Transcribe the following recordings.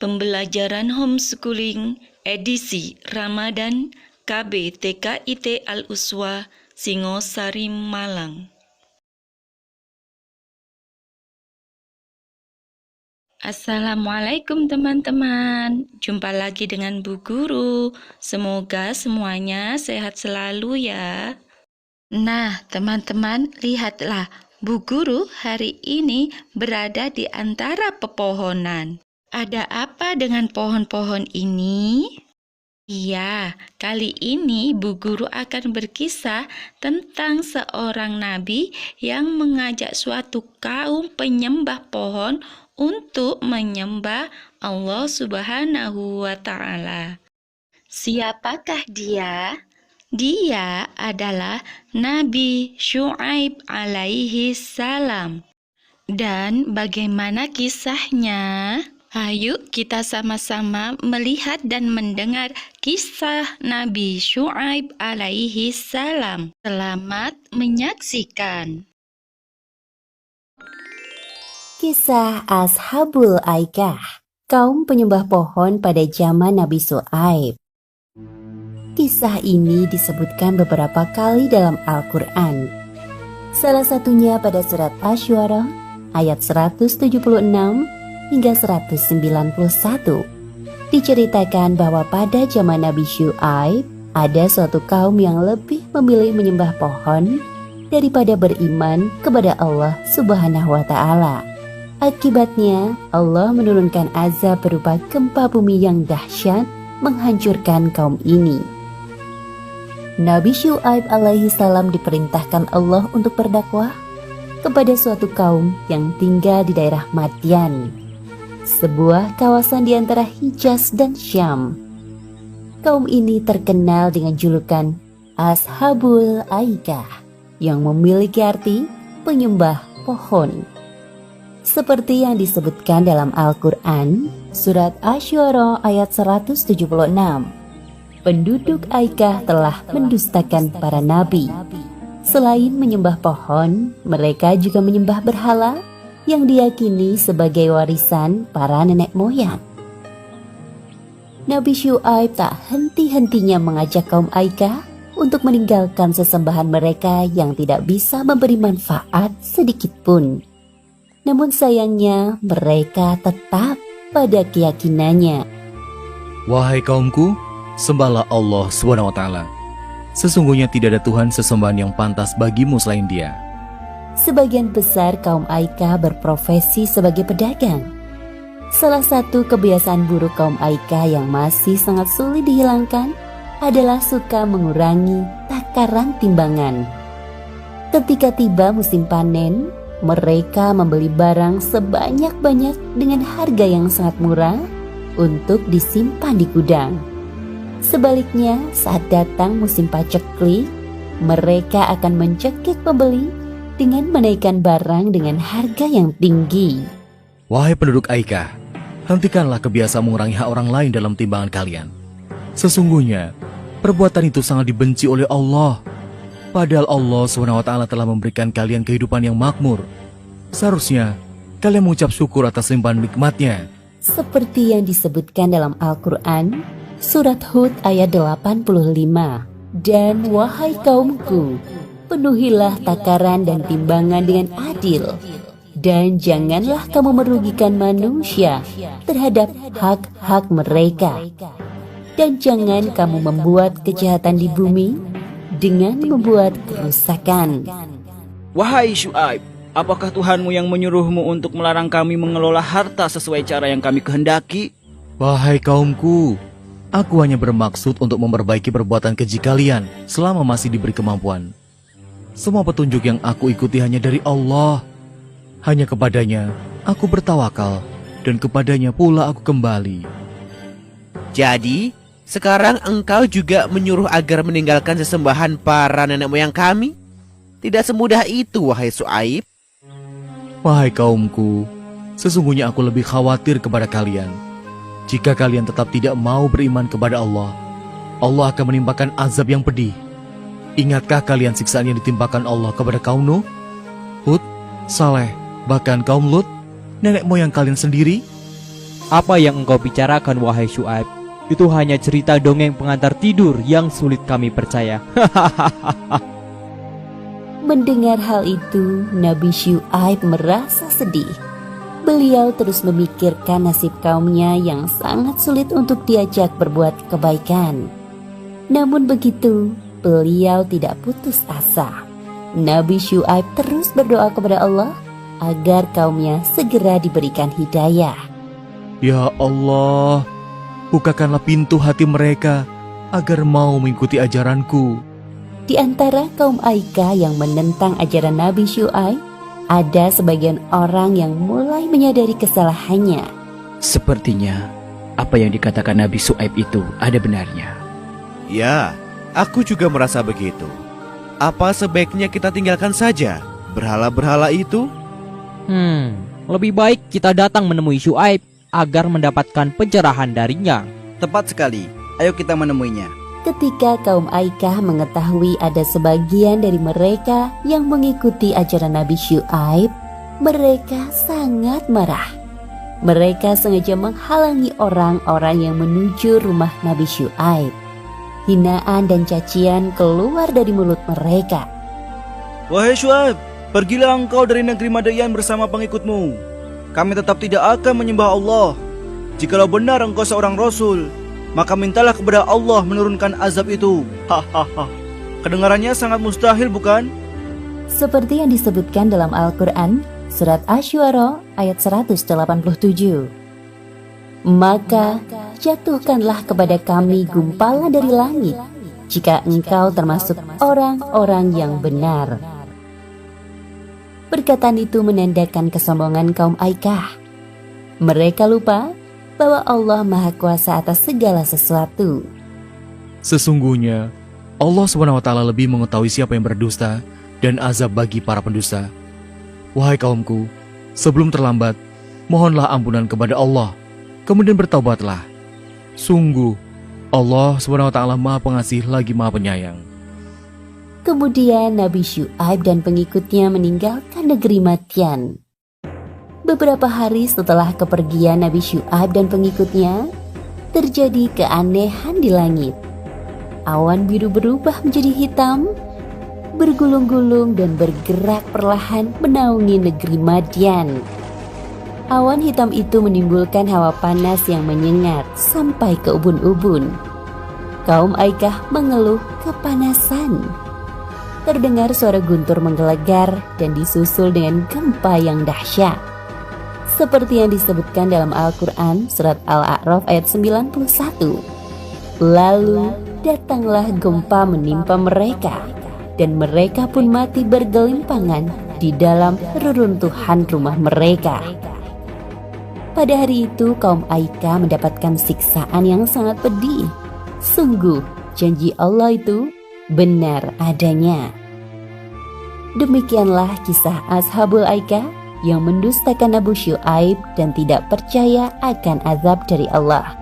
Pembelajaran homeschooling edisi Ramadan KB TKIT Al-Uswa Singosari Malang. Assalamualaikum teman-teman, jumpa lagi dengan Bu Guru. Semoga semuanya sehat selalu ya. Nah teman-teman, lihatlah, Bu Guru hari ini berada di antara pepohonan. Ada apa dengan pohon-pohon ini? Iya, kali ini Bu Guru akan berkisah tentang seorang nabi yang mengajak suatu kaum penyembah pohon untuk menyembah Allah Subhanahu wa Ta'ala. Siapakah dia? Dia adalah Nabi Syu'aib alaihi salam. Dan bagaimana kisahnya? Ayo kita sama-sama melihat dan mendengar kisah Nabi Syu'aib alaihi salam. Selamat menyaksikan. Kisah Ashabul Aikah, kaum penyembah pohon pada zaman Nabi Syu'aib. Kisah ini disebutkan beberapa kali dalam Al-Quran. Salah satunya pada surat Asy-Syu'ara ayat 176 hingga 191. Diceritakan bahwa pada zaman Nabi Syu'aib ada suatu kaum yang lebih memilih menyembah pohon daripada beriman kepada Allah Subhanahu wa Ta'ala. Akibatnya Allah menurunkan azab berupa gempa bumi yang dahsyat menghancurkan kaum ini. Nabi Syu'aib alaihi salam diperintahkan Allah untuk berdakwah kepada suatu kaum yang tinggal di daerah Madyan, sebuah kawasan di antara Hijaz dan Syam. Kaum ini terkenal dengan julukan Ashabul Aikah yang memiliki arti penyembah pohon. Seperti yang disebutkan dalam Al-Quran, surat Asy-Syu'ara ayat 176. Penduduk Aikah telah mendustakan para nabi. Selain menyembah pohon, mereka juga menyembah berhala yang diyakini sebagai warisan para nenek moyang. Nabi Syu'aib tak henti-hentinya mengajak kaum Aikah untuk meninggalkan sesembahan mereka yang tidak bisa memberi manfaat sedikit pun. Namun sayangnya mereka tetap pada keyakinannya. Wahai kaumku, sembahlah Allah SWT. Sesungguhnya tidak ada Tuhan sesembahan yang pantas bagimu selain Dia. Sebagian besar kaum Aikah berprofesi sebagai pedagang. Salah satu kebiasaan buruk kaum Aikah yang masih sangat sulit dihilangkan adalah suka mengurangi takaran timbangan. Ketika tiba musim panen, mereka membeli barang sebanyak-banyak dengan harga yang sangat murah untuk disimpan di gudang. Sebaliknya, saat datang musim paceklik, mereka akan mencekik pembeli dengan menaikkan barang dengan harga yang tinggi. Wahai penduduk Aikah, hentikanlah kebiasaan mengurangi hak orang lain dalam timbangan kalian. Sesungguhnya, perbuatan itu sangat dibenci oleh Allah. Padahal Allah SWT telah memberikan kalian kehidupan yang makmur. Seharusnya, kalian mengucap syukur atas limpahan nikmatnya. Seperti yang disebutkan dalam Al-Quran, surat Hud ayat 85. Dan wahai kaumku, penuhilah takaran dan timbangan dengan adil, dan janganlah kamu merugikan manusia terhadap hak-hak mereka, dan jangan kamu membuat kejahatan di bumi dengan membuat kerusakan. Wahai Syu'aib, apakah Tuhanmu yang menyuruhmu untuk melarang kami mengelola harta sesuai cara yang kami kehendaki? Wahai kaumku, aku hanya bermaksud untuk memperbaiki perbuatan keji kalian selama masih diberi kemampuan. Semua petunjuk yang aku ikuti hanya dari Allah. Hanya kepadanya aku bertawakal, dan kepadanya pula aku kembali. Jadi, sekarang engkau juga menyuruh agar meninggalkan sesembahan para nenek moyang kami? Tidak semudah itu, wahai Syu'aib. Wahai kaumku, sesungguhnya aku lebih khawatir kepada kalian. Jika kalian tetap tidak mau beriman kepada Allah, Allah akan menimpakan azab yang pedih. Ingatkah kalian siksaan yang ditimpakan Allah kepada kaum Nuh, Hud, Saleh, bahkan kaum Lut, nenek moyang kalian sendiri? Apa yang engkau bicarakan wahai Syuaib? Itu hanya cerita dongeng pengantar tidur yang sulit kami percaya. Mendengar hal itu, Nabi Syuaib merasa sedih. Beliau terus memikirkan nasib kaumnya yang sangat sulit untuk diajak berbuat kebaikan. Namun begitu, beliau tidak putus asa. Nabi Syuaib terus berdoa kepada Allah agar kaumnya segera diberikan hidayah. Ya Allah, bukakanlah pintu hati mereka agar mau mengikuti ajaranku. Di antara kaum Aika yang menentang ajaran Nabi Syuaib, ada sebagian orang yang mulai menyadari kesalahannya. Sepertinya apa yang dikatakan Nabi Syuaib itu ada benarnya. Ya, aku juga merasa begitu. Apa sebaiknya kita tinggalkan saja berhala-berhala itu? Lebih baik kita datang menemui Syuaib agar mendapatkan pencerahan darinya. Tepat sekali, ayo kita menemuinya. Ketika kaum Aika mengetahui ada sebagian dari mereka yang mengikuti ajaran Nabi Syuaib, mereka sangat marah. Mereka sengaja menghalangi orang-orang yang menuju rumah Nabi Syuaib. Hinaan dan cacian keluar dari mulut mereka. Wahai Syuaib, pergilah engkau dari negeri Madian bersama pengikutmu. Kami tetap tidak akan menyembah Allah. Jikalau benar engkau seorang Rasul, maka mintalah kepada Allah menurunkan azab itu. Hahaha. Kedengarannya sangat mustahil, bukan? Seperti yang disebutkan dalam Al-Quran, Surat Asy-Syu'ara ayat 187. Maka jatuhkanlah kepada kami gumpalan dari langit, jika engkau termasuk orang-orang yang benar. Perkataan itu menandakan kesombongan kaum Aikah. Mereka lupa bahwa Allah Maha Kuasa atas segala sesuatu. Sesungguhnya, Allah SWT lebih mengetahui siapa yang berdusta dan azab bagi para pendusta. Wahai kaumku, sebelum terlambat, mohonlah ampunan kepada Allah, kemudian bertaubatlah. Sungguh, Allah SWT Maha Pengasih lagi Maha Penyayang. Kemudian Nabi Syuaib dan pengikutnya meninggalkan negeri Madian. Beberapa hari setelah kepergian Nabi Syuaib dan pengikutnya, terjadi keanehan di langit. Awan biru berubah menjadi hitam, bergulung-gulung dan bergerak perlahan menaungi negeri Madian. Awan hitam itu menimbulkan hawa panas yang menyengat sampai ke ubun-ubun. Kaum Aikah mengeluh kepanasan. Terdengar suara guntur menggelegar dan disusul dengan gempa yang dahsyat. Seperti yang disebutkan dalam Al-Quran Surat Al-A'raf ayat 91. Lalu datanglah gempa menimpa mereka, dan mereka pun mati bergelimpangan di dalam reruntuhan rumah mereka. Pada hari itu kaum Aika mendapatkan siksaan yang sangat pedih. Sungguh janji Allah itu benar adanya. Demikianlah kisah Ashabul Aika yang mendustakan Nabi Syuaib dan tidak percaya akan azab dari Allah.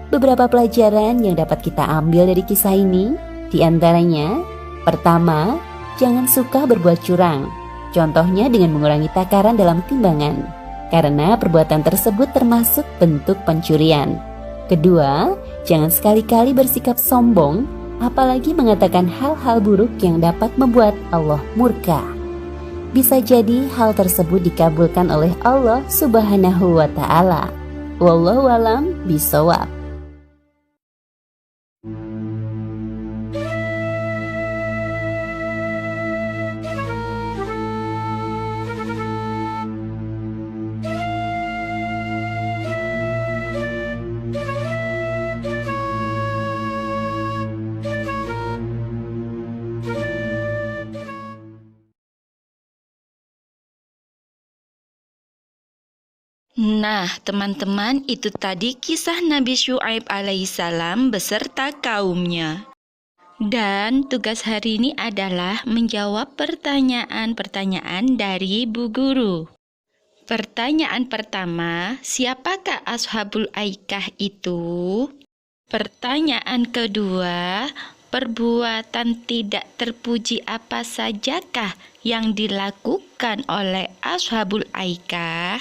Beberapa pelajaran yang dapat kita ambil dari kisah ini, diantaranya, pertama, jangan suka berbuat curang. Contohnya dengan mengurangi takaran dalam timbangan, karena perbuatan tersebut termasuk bentuk pencurian. Kedua, jangan sekali-kali bersikap sombong, apalagi mengatakan hal-hal buruk yang dapat membuat Allah murka. Bisa jadi hal tersebut dikabulkan oleh Allah Subhanahu wa Ta'ala. Wallahu a'lam bishawab. Nah, teman-teman, itu tadi kisah Nabi Syuaib alaihissalam beserta kaumnya. Dan tugas hari ini adalah menjawab pertanyaan-pertanyaan dari Bu Guru. Pertanyaan pertama, siapakah Ashabul Aikah itu? Pertanyaan kedua, perbuatan tidak terpuji apa sajakah yang dilakukan oleh Ashabul Aikah?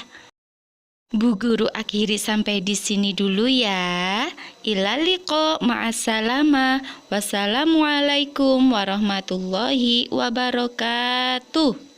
Bu Guru akhiri sampai di sini dulu ya. Ilal liqa, ma'assalama. Wassalamualaikum warahmatullahi wabarakatuh.